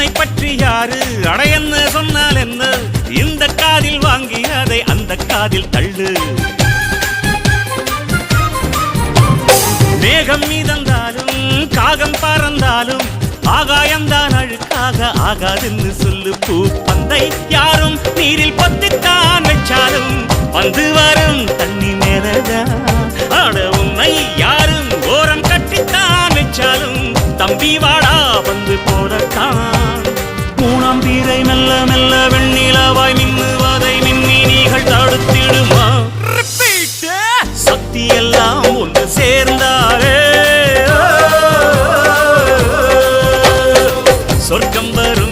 உன்னை பற்றி யாரு அடையன்னு சொன்னால் என்ன இந்த காதில் வாங்கி அதை அந்த காதில் தள்ளு மேகம் மீதந்தாலும் காகம் பறந்தாலும் ஆகாயம்தான் அழுக்காக ஆகாதுன்னு சொல்லு பூ பந்தை யாரும் நீரில் பத்தித்தான் வச்சாலும் வந்து வரும் தண்ணி மேலதான் ஆட உன்னை யாரும் ஓரம் கட்டித்தான் வச்சாலும் தம்பி வாடா வந்து போடத்தான் மூணாம் பீரை மெல்ல மெல்ல வெண்ணிலவாய் மின்னுவதை மின்மினிகள் தடுத்திடுமா சக்தி எல்லாம் ஒன்று சேர்ந்தாரே சொர்க்கம் வரும்